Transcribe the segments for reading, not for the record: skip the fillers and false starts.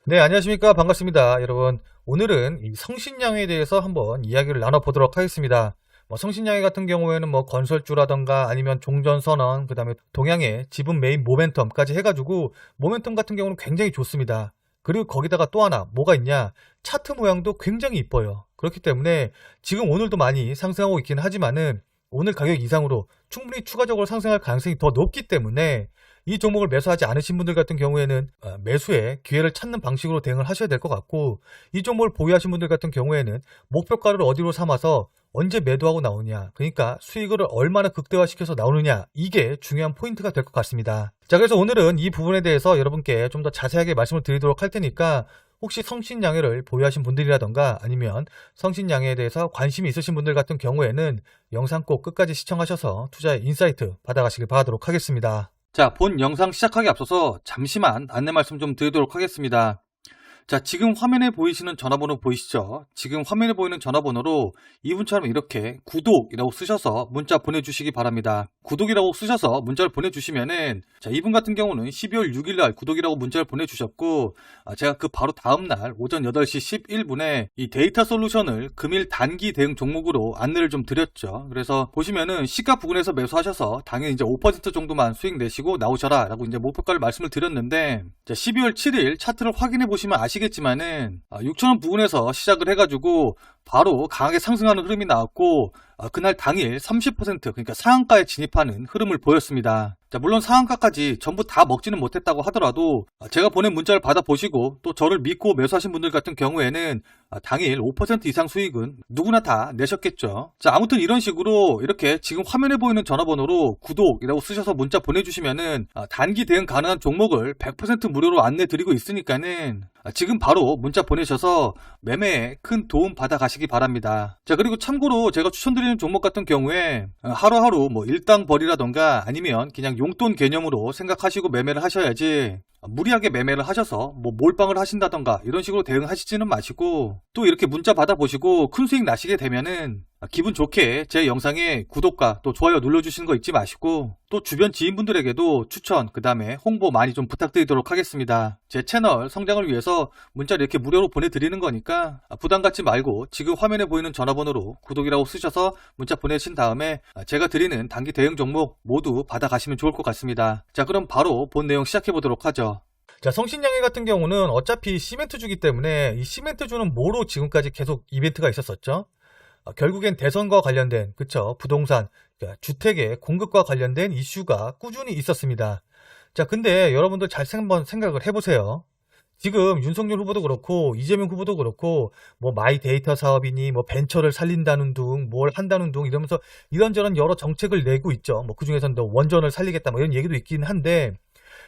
네, 안녕하십니까. 반갑습니다. 여러분, 오늘은 이 성신양에 대해서 한번 이야기를 나눠보도록 하겠습니다. 성신양해 같은 경우에는 건설주라던가 아니면 종전선언, 그 다음에 동양의 지분 메인 모멘텀까지 해가지고 모멘텀 같은 경우는 굉장히 좋습니다. 그리고 거기다가 또 하나 뭐가 있냐, 차트 모양도 굉장히 이뻐요. 그렇기 때문에 지금 오늘도 많이 상승하고 있긴 하지만은 오늘 가격 이상으로 충분히 추가적으로 상승할 가능성이 더 높기 때문에 이 종목을 매수하지 않으신 분들 같은 경우에는 매수의 기회를 찾는 방식으로 대응을 하셔야 될 것 같고, 이 종목을 보유하신 분들 같은 경우에는 목표가를 어디로 삼아서 언제 매도하고 나오냐, 그러니까 수익을 얼마나 극대화시켜서 나오느냐, 이게 중요한 포인트가 될 것 같습니다. 자, 그래서 오늘은 이 부분에 대해서 여러분께 좀 더 자세하게 말씀을 드리도록 할 테니까, 혹시 성신양해를 보유하신 분들이라던가 아니면 성신양해에 대해서 관심이 있으신 분들 같은 경우에는 영상 꼭 끝까지 시청하셔서 투자의 인사이트 받아가시길 바라도록 하겠습니다. 자, 본 영상 시작하기 앞서서 잠시만 안내 말씀 좀 드리도록 하겠습니다. 자, 지금 화면에 보이시는 전화번호 보이시죠? 지금 화면에 보이는 전화번호로 이분처럼 이렇게 구독이라고 쓰셔서 문자 보내주시기 바랍니다. 구독이라고 쓰셔서 문자를 보내주시면은, 자, 이분 같은 경우는 12월 6일날 구독이라고 문자를 보내주셨고, 제가 그 바로 다음날 오전 8시 11분에 이 데이터 솔루션을 금일 단기 대응 종목으로 안내를 좀 드렸죠. 그래서 보시면은 시가 부근에서 매수하셔서 당연히 이제 5% 정도만 수익 내시고 나오셔라 라고 이제 목표가를 말씀을 드렸는데, 자, 12월 7일 차트를 확인해 보시면 아시겠지만은 6,000원 부근에서 시작을 해가지고 바로 강하게 상승하는 흐름이 나왔고, 그날 당일 30% 그러니까 상한가에 진입하는 흐름을 보였습니다. 자, 물론 상한가까지 전부 다 먹지는 못했다고 하더라도 제가 보낸 문자를 받아보시고 또 저를 믿고 매수하신 분들 같은 경우에는 당일 5% 이상 수익은 누구나 다 내셨겠죠. 자, 아무튼 이런 식으로 이렇게 지금 화면에 보이는 전화번호로 구독이라고 쓰셔서 문자 보내주시면은 단기 대응 가능한 종목을 100% 무료로 안내 드리고 있으니까는 지금 바로 문자 보내셔서 매매에 큰 도움 받아 가시기 바랍니다. 자, 그리고 참고로 제가 추천드리는 종목 같은 경우에 하루하루 일당벌이라던가 아니면 그냥 용돈 개념으로 생각하시고 매매를 하셔야지, 무리하게 매매를 하셔서 몰빵을 하신다던가 이런 식으로 대응하시지는 마시고, 또 이렇게 문자 받아보시고 큰 수익 나시게 되면은 기분 좋게 제 영상에 구독과 또 좋아요 눌러주시는 거 잊지 마시고, 또 주변 지인분들에게도 추천 그 다음에 홍보 많이 좀 부탁드리도록 하겠습니다. 제 채널 성장을 위해서 문자를 이렇게 무료로 보내드리는 거니까 부담 갖지 말고 지금 화면에 보이는 전화번호로 구독이라고 쓰셔서 문자 보내신 다음에 제가 드리는 단기 대응 종목 모두 받아가시면 좋을 것 같습니다. 자, 그럼 바로 본 내용 시작해 보도록 하죠. 자, 성신양해 같은 경우는 어차피 시멘트주기 때문에 이 시멘트주는 뭐로 지금까지 계속 이벤트가 있었었죠? 결국엔 대선과 관련된, 그쵸, 부동산, 그러니까 주택의 공급과 관련된 이슈가 꾸준히 있었습니다. 자, 근데 여러분들 잘 한번 생각을 해보세요. 지금 윤석열 후보도 그렇고 이재명 후보도 그렇고 마이 데이터 사업이니 벤처를 살린다는 둥, 뭘 한다는 둥 이러면서 이런저런 여러 정책을 내고 있죠. 그 중에서는 원전을 살리겠다 이런 얘기도 있긴 한데,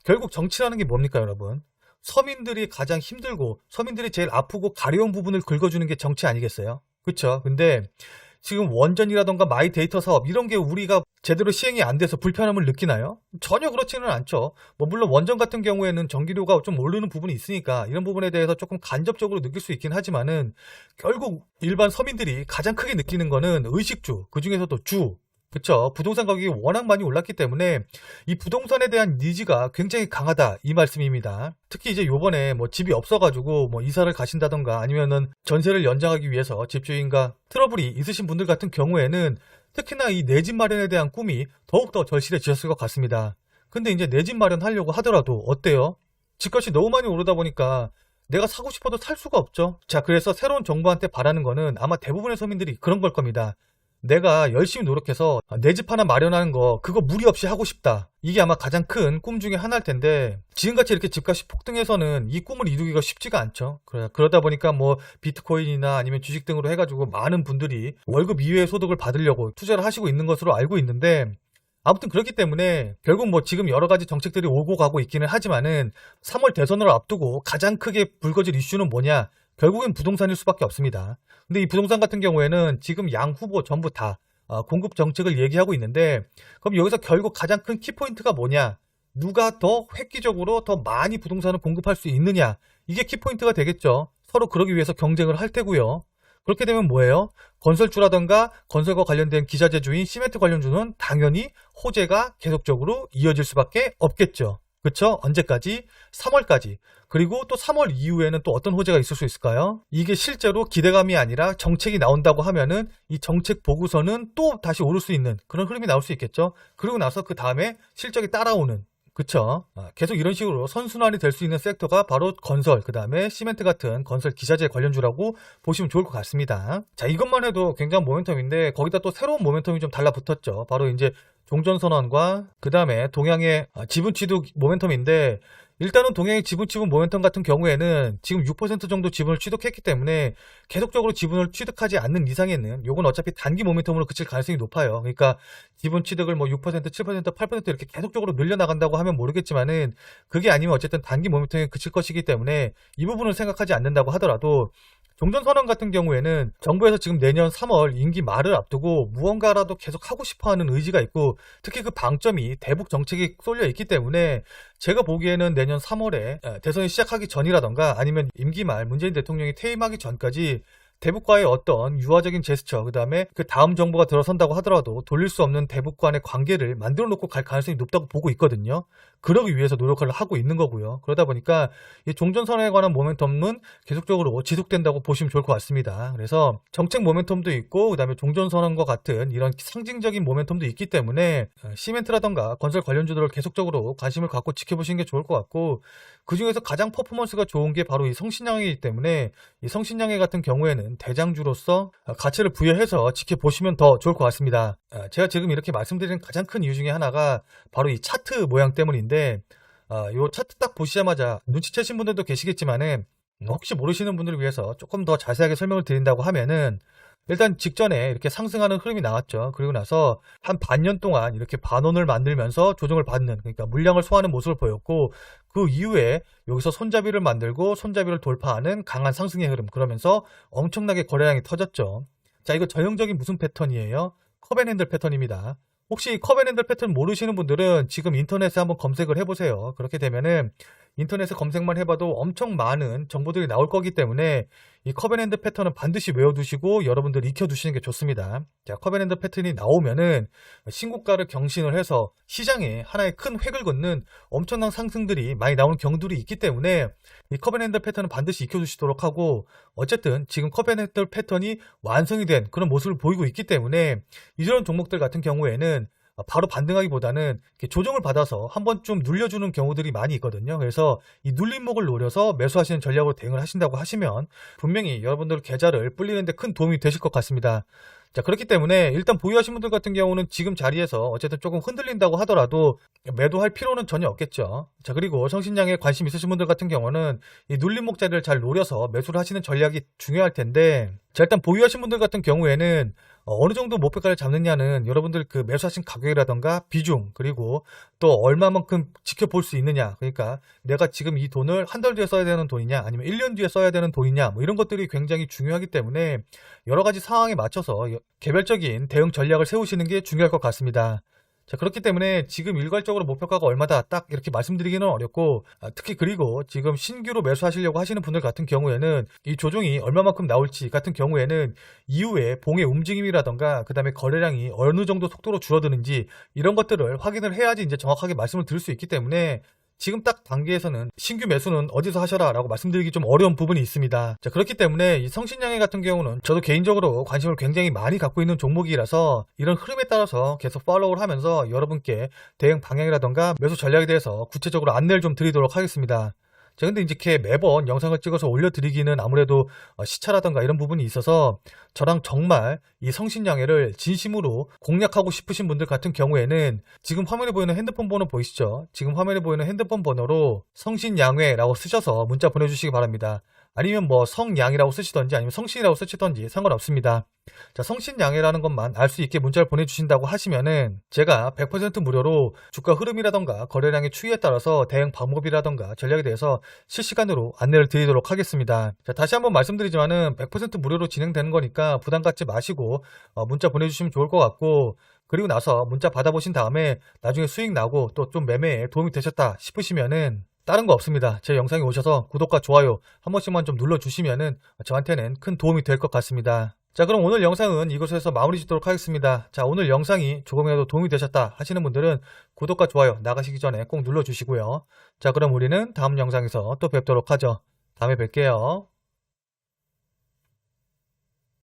결국 정치라는 게 뭡니까, 여러분? 서민들이 가장 힘들고 서민들이 제일 아프고 가려운 부분을 긁어주는 게 정치 아니겠어요? 그쵸? 근데 지금 원전이라던가 마이 데이터 사업 이런 게 우리가 제대로 시행이 안 돼서 불편함을 느끼나요? 전혀 그렇지는 않죠. 물론 원전 같은 경우에는 전기료가 좀 오르는 부분이 있으니까 이런 부분에 대해서 조금 간접적으로 느낄 수 있긴 하지만은, 결국 일반 서민들이 가장 크게 느끼는 거는 의식주, 그 중에서도 주, 그쵸, 부동산 가격이 워낙 많이 올랐기 때문에 이 부동산에 대한 니즈가 굉장히 강하다, 이 말씀입니다. 특히 이제 요번에 집이 없어가지고 이사를 가신다던가 아니면은 전세를 연장하기 위해서 집주인과 트러블이 있으신 분들 같은 경우에는 특히나 이 내 집 마련에 대한 꿈이 더욱더 절실해지셨을 것 같습니다. 근데 이제 내 집 마련하려고 하더라도 어때요? 집값이 너무 많이 오르다 보니까 내가 사고 싶어도 살 수가 없죠. 자, 그래서 새로운 정부한테 바라는 거는 아마 대부분의 서민들이 그런 걸 겁니다. 내가 열심히 노력해서 내 집 하나 마련하는 거, 그거 무리 없이 하고 싶다. 이게 아마 가장 큰 꿈 중에 하나일 텐데, 지금같이 이렇게 집값이 폭등해서는 이 꿈을 이루기가 쉽지가 않죠. 그러다 보니까 비트코인이나 아니면 주식 등으로 해가지고 많은 분들이 월급 이외의 소득을 받으려고 투자를 하시고 있는 것으로 알고 있는데, 아무튼 그렇기 때문에 결국 지금 여러 가지 정책들이 오고 가고 있기는 하지만은 3월 대선을 앞두고 가장 크게 불거질 이슈는 뭐냐? 결국엔 부동산일 수밖에 없습니다. 근데 이 부동산 같은 경우에는 지금 양 후보 전부 다 공급 정책을 얘기하고 있는데, 그럼 여기서 결국 가장 큰 키포인트가 뭐냐? 누가 더 획기적으로 더 많이 부동산을 공급할 수 있느냐? 이게 키포인트가 되겠죠. 서로 그러기 위해서 경쟁을 할 테고요. 그렇게 되면 뭐예요? 건설주라던가 건설과 관련된 기자재주인 시멘트 관련주는 당연히 호재가 계속적으로 이어질 수밖에 없겠죠. 그쵸? 언제까지? 3월까지. 그리고 또 3월 이후에는 또 어떤 호재가 있을 수 있을까요? 이게 실제로 기대감이 아니라 정책이 나온다고 하면은 이 정책 보고서는 또 다시 오를 수 있는 그런 흐름이 나올 수 있겠죠. 그리고 나서 그 다음에 실적이 따라오는, 그쵸? 계속 이런 식으로 선순환이 될 수 있는 섹터가 바로 건설, 그 다음에 시멘트 같은 건설 기자재 관련주라고 보시면 좋을 것 같습니다. 자, 이것만 해도 굉장한 모멘텀인데 거기다 또 새로운 모멘텀이 좀 달라붙었죠. 바로 이제 종전선언과 그 다음에 동양의 지분 취득 모멘텀인데, 일단은 동양의 지분 취득 모멘텀 같은 경우에는 지금 6% 정도 지분을 취득했기 때문에 계속적으로 지분을 취득하지 않는 이상에는 요건 어차피 단기 모멘텀으로 그칠 가능성이 높아요. 그러니까 지분 취득을 뭐 6%, 7%, 8% 이렇게 계속적으로 늘려나간다고 하면 모르겠지만은, 그게 아니면 어쨌든 단기 모멘텀에 그칠 것이기 때문에 이 부분을 생각하지 않는다고 하더라도, 종전선언 같은 경우에는 정부에서 지금 내년 3월 임기 말을 앞두고 무언가라도 계속 하고 싶어하는 의지가 있고, 특히 그 방점이 대북 정책이 쏠려 있기 때문에 제가 보기에는 내년 3월에 대선이 시작하기 전이라던가 아니면 임기 말 문재인 대통령이 퇴임하기 전까지 대북과의 어떤 유화적인 제스처, 그 다음에 그 다음 정부가 들어선다고 하더라도 돌릴 수 없는 대북 간의 관계를 만들어 놓고 갈 가능성이 높다고 보고 있거든요. 그러기 위해서 노력을 하고 있는 거고요. 그러다 보니까 이 종전선언에 관한 모멘텀은 계속적으로 지속된다고 보시면 좋을 것 같습니다. 그래서 정책 모멘텀도 있고, 그 다음에 종전선언과 같은 이런 상징적인 모멘텀도 있기 때문에 시멘트라던가 건설 관련주들을 계속적으로 관심을 갖고 지켜보시는 게 좋을 것 같고, 그 중에서 가장 퍼포먼스가 좋은 게 바로 이 성신양이기 때문에 이 성신양회 같은 경우에는 대장주로서 가치를 부여해서 지켜보시면 더 좋을 것 같습니다. 제가 지금 이렇게 말씀드리는 가장 큰 이유 중에 하나가 바로 이 차트 모양 때문인데, 이 차트 딱 보시자마자 눈치채신 분들도 계시겠지만은, 혹시 모르시는 분들을 위해서 조금 더 자세하게 설명을 드린다고 하면은, 일단 직전에 이렇게 상승하는 흐름이 나왔죠. 그리고 나서 한 반년 동안 이렇게 반원을 만들면서 조정을 받는, 그러니까 물량을 소화하는 모습을 보였고, 그 이후에 여기서 손잡이를 만들고 손잡이를 돌파하는 강한 상승의 흐름, 그러면서 엄청나게 거래량이 터졌죠. 자, 이거 전형적인 무슨 패턴이에요? 컵앤핸들 패턴입니다. 혹시 컵앤핸들 패턴 모르시는 분들은 지금 인터넷에 한번 검색을 해보세요. 그렇게 되면은 인터넷에 검색만 해봐도 엄청 많은 정보들이 나올 거기 때문에 이 컵앤핸드 패턴은 반드시 외워두시고 여러분들 익혀두시는 게 좋습니다. 자, 컵앤핸드 패턴이 나오면은 신고가를 경신을 해서 시장에 하나의 큰 획을 긋는 엄청난 상승들이 많이 나오는 경우들이 있기 때문에 이 컵앤핸드 패턴은 반드시 익혀두시도록 하고, 어쨌든 지금 컵앤핸드 패턴이 완성이 된 그런 모습을 보이고 있기 때문에 이런 종목들 같은 경우에는 바로 반등하기보다는 조정을 받아서 한번 좀 눌려주는 경우들이 많이 있거든요. 그래서 이 눌림목을 노려서 매수하시는 전략으로 대응을 하신다고 하시면 분명히 여러분들 계좌를 불리는데 큰 도움이 되실 것 같습니다. 자, 그렇기 때문에 일단 보유하신 분들 같은 경우는 지금 자리에서 어쨌든 조금 흔들린다고 하더라도 매도할 필요는 전혀 없겠죠. 자, 그리고 성신양에 관심 있으신 분들 같은 경우는 이 눌림목 자리를 잘 노려서 매수를 하시는 전략이 중요할 텐데, 자, 일단 보유하신 분들 같은 경우에는 어느 정도 목표가를 잡느냐는 여러분들 그 매수하신 가격이라던가 비중, 그리고 또 얼마만큼 지켜볼 수 있느냐, 그러니까 내가 지금 이 돈을 한 달 뒤에 써야 되는 돈이냐 아니면 1년 뒤에 써야 되는 돈이냐, 뭐 이런 것들이 굉장히 중요하기 때문에 여러 가지 상황에 맞춰서 개별적인 대응 전략을 세우시는 게 중요할 것 같습니다. 자, 그렇기 때문에 지금 일괄적으로 목표가가 얼마다 딱 이렇게 말씀드리기는 어렵고, 특히 그리고 지금 신규로 매수하시려고 하시는 분들 같은 경우에는 이 조정이 얼마만큼 나올지 같은 경우에는 이후에 봉의 움직임이라던가 그 다음에 거래량이 어느 정도 속도로 줄어드는지 이런 것들을 확인을 해야지 이제 정확하게 말씀을 드릴 수 있기 때문에 지금 딱 단계에서는 신규 매수는 어디서 하셔라 라고 말씀드리기 좀 어려운 부분이 있습니다. 자, 그렇기 때문에 이 성신양회 같은 경우는 저도 개인적으로 관심을 굉장히 많이 갖고 있는 종목이라서 이런 흐름에 따라서 계속 팔로우를 하면서 여러분께 대응 방향이라던가 매수 전략에 대해서 구체적으로 안내를 좀 드리도록 하겠습니다. 자, 근데 이렇게 매번 영상을 찍어서 올려드리기는 아무래도 시차라던가 이런 부분이 있어서 저랑 정말 이 성신양회를 진심으로 공략하고 싶으신 분들 같은 경우에는 지금 화면에 보이는 핸드폰 번호 보이시죠? 지금 화면에 보이는 핸드폰 번호로 성신양회라고 쓰셔서 문자 보내주시기 바랍니다. 아니면 뭐 성양이라고 쓰시던지 아니면 성신이라고 쓰시던지 상관없습니다. 자, 성신양회라는 것만 알 수 있게 문자를 보내주신다고 하시면은 제가 100% 무료로 주가 흐름이라던가 거래량의 추이에 따라서 대응 방법이라던가 전략에 대해서 실시간으로 안내를 드리도록 하겠습니다. 자, 다시 한번 말씀드리지만은 100% 무료로 진행되는 거니까 부담 갖지 마시고 문자 보내주시면 좋을 것 같고, 그리고 나서 문자 받아보신 다음에 나중에 수익 나고 또 좀 매매에 도움이 되셨다 싶으시면은 다른 거 없습니다. 제 영상에 오셔서 구독과 좋아요 한 번씩만 좀 눌러주시면은 저한테는 큰 도움이 될 것 같습니다. 자, 그럼 오늘 영상은 이것에서 마무리 짓도록 하겠습니다. 자, 오늘 영상이 조금이라도 도움이 되셨다 하시는 분들은 구독과 좋아요 나가시기 전에 꼭 눌러주시고요. 자, 그럼 우리는 다음 영상에서 또 뵙도록 하죠. 다음에 뵐게요.